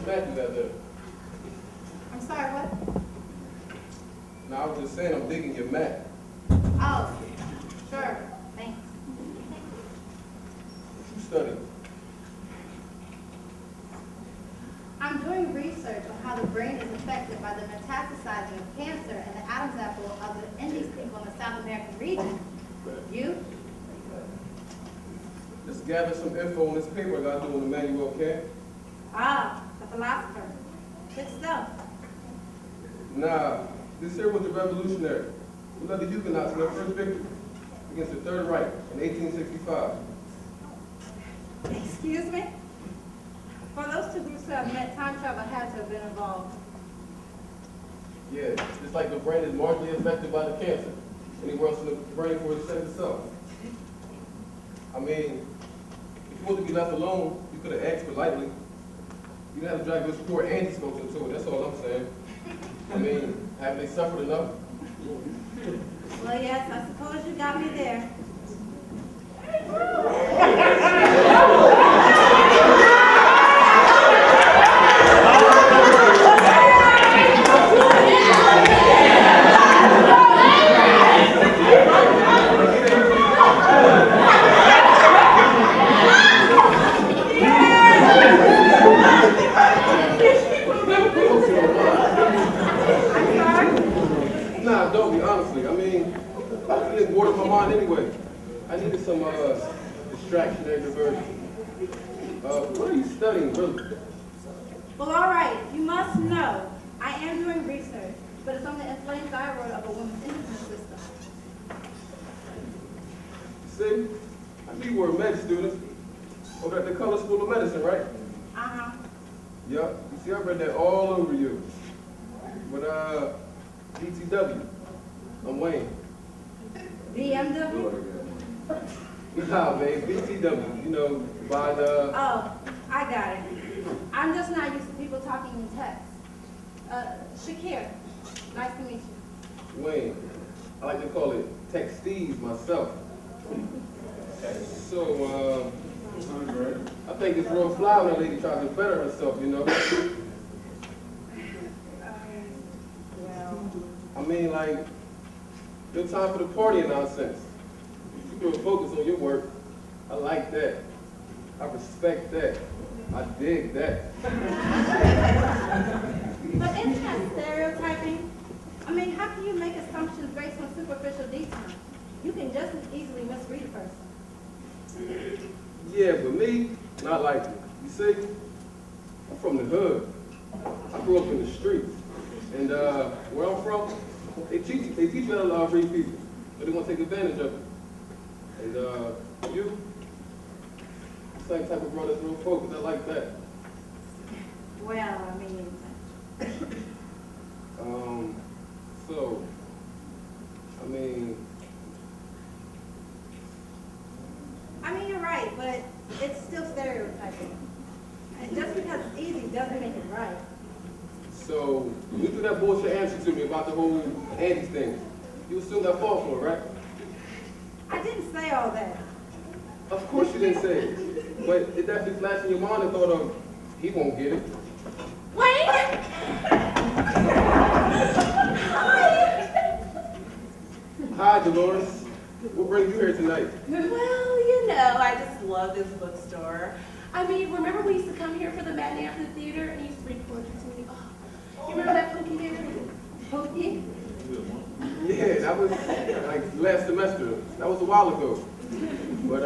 Matthews out there. I'm sorry, what? No, I was just saying I'm digging your mat. Oh, sure, thanks. What you studying? I'm doing research on how the brain is affected by the metastasizing of cancer and the Adam's apple of the Indies people in the South American region. You? Just gather some info on this paper I got doing Emmanuel Kant. Ah, the philosopher. Good stuff. Nah, this here was the revolutionary who led the Huguenots in their first victory against the Third Reich in 1865. Excuse me? For those two groups to have met, time travel had to have been involved. Yeah, just like the brain is marginally affected by the cancer. Anywhere else in the brain for it sends itself. I mean, if you want to be left alone, you could have asked politely. You didn't have to drag this poor anti-smoke into it, that's all I'm saying. I mean, have they suffered enough? Well, yes, I suppose you got me there. Nah, don't be, honestly. I mean, I didn't water my mind anyway. I needed some distraction and diversion. What are you studying, really? Well, all right, you must know, I am doing research, but it's on the inflamed thyroid of a woman's endocrine system. See, I knew you were a med student. Over at the Color School of Medicine, right? Uh-huh. Yup. You see, I read that all over you. But, BTW, I'm Wayne. BMW? Nah, man, BTW, you know, by the... Oh, I got it. I'm just not used to people talking in text. Shakir, nice to meet you. Wayne. I like to call it textiles myself. So, I think it's real fly when a lady tries to better herself, you know? Well, I mean, like, no time for the party and nonsense. You can focus on your work. I like that. I respect that. I dig that. but isn't that stereotyping? I mean, how can you make assumptions based on superficial details? You can just as easily misread a person. Yeah, but me, not like it. You see, I'm from the hood. I grew up in the streets. And where I'm from, they teach you how to read people, but they want to take advantage of it. And you, the same type of brother that's real focused. I like that. Well, I mean... So, I mean, you're right, but it's still stereotyping. And just because it's easy doesn't make it right. so you threw that bullshit answer to me about the whole Andes thing. You assumed I fall for it, right? I didn't say all that. Of course you didn't say it. But it definitely flashed in your mind and thought of, he won't get it. Wayne! Hi, Dolores. What brings you here tonight? Well, you know, I just love this bookstore. I mean, remember we used to come here for the matinee after the theater and you used to read poetry to me? Oh, you remember that Pookie there? Pookie? Yeah, that was like last semester. That was a while ago. But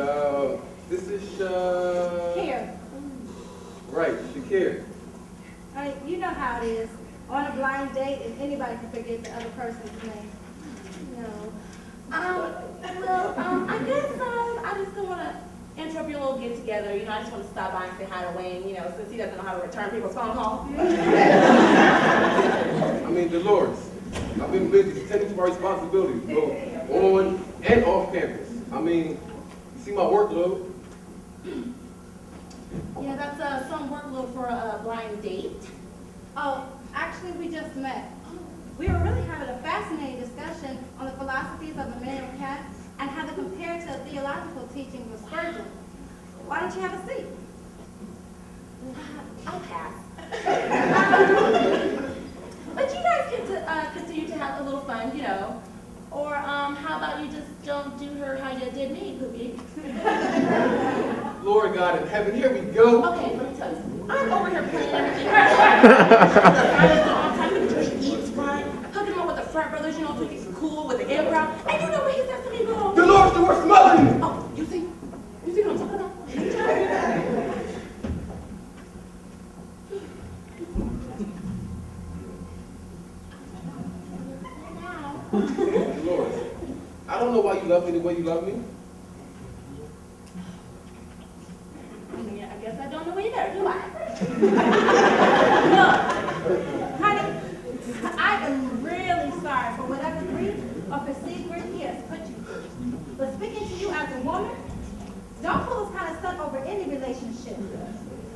this is Here. Right, Shakir. You know how it is. On a blind date, if anybody can forget the other person's name. No. I guess I just don't want to interrupt your little get together. You know, I just want to stop by and say hi to Wayne, you know, since he doesn't know how to return people's phone calls. I mean, Dolores, I've been busy tending to my responsibilities, both on and off campus. I mean, you see my workload? Yeah, that's some workload for a blind date. Oh, actually, we just met. We were really having a fascinating discussion on the philosophies of Immanuel Kant and how they compare to theological teachings of Spurgeon. Why don't you have a seat? I'll pass. you just don't do her how you did me, Pookie? Lord God in heaven, here we go. Okay, let me tell you something. I'm over here planning everything. He eats right, hooking him up with the frat brothers, you know, so he's cool with the improv. And you know what he says to me, girl? Dolores, the worst smelling. Oh, you see what I'm talking about? Dolores, I don't know why you love me the way you love me. I mean, I guess I don't know either, do I? Look, honey, I am really sorry for whatever grief or perceived grief he has put you through. But speaking to you as a woman, don't pull this kind of stuff over any relationship.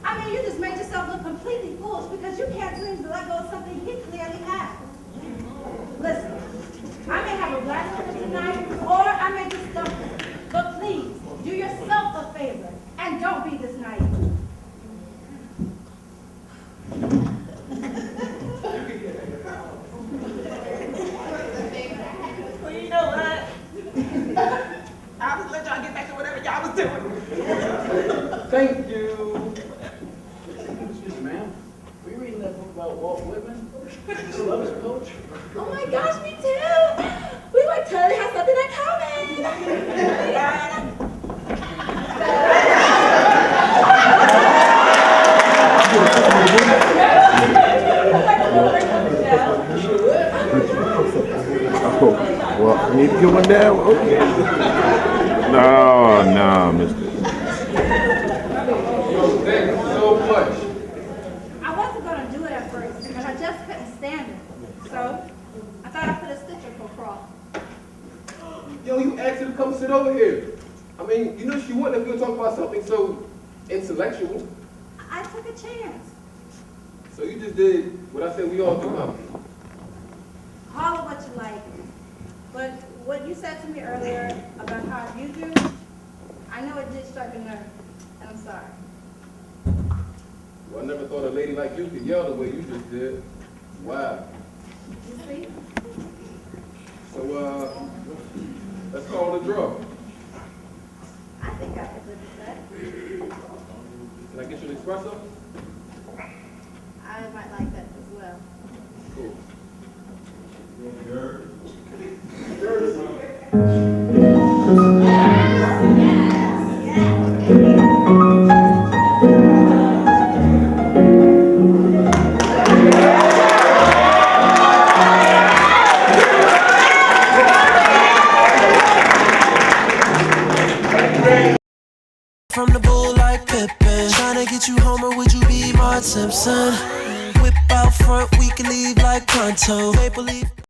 I mean, you just made yourself look completely foolish because you can't seem to let go of something he clearly has. Listen, I may have a black woman tonight, or I may just dump her. But please, do yourself a favor and don't be this naive. Well, you know what? I'll just let y'all get back to whatever y'all was doing. Thank you. Excuse me, ma'am. Were you reading that book about Walt Whitman? The Lover's Coach? Oh my gosh, me too! We like totally have something in common! Yeah. Oh, well, I need to get one down? Okay. No, mister. Yo, thank you so much. I wasn't going to do it at first, but I just couldn't stand it. So, I thought I'd put a stitch up her crawl. Yo, you asked her to come sit over here. I mean, you know she wouldn't if we were talking about something so intellectual. I took a chance. So you just did what I said we all do, huh? Call it what you like. But what you said to me earlier about how I viewed you, I know it did strike a nerve, and I'm sorry. Well, I never thought a lady like you could yell the way you just did. Wow. You see? So, let's call it a draw. I think I could live with that. Can I get you an espresso? I might like that as well. Cool. From the bull like Pippin, tryna get you home, or would you be Mark Simpson? Whip out front, we can leave like pronto. Maple leaf.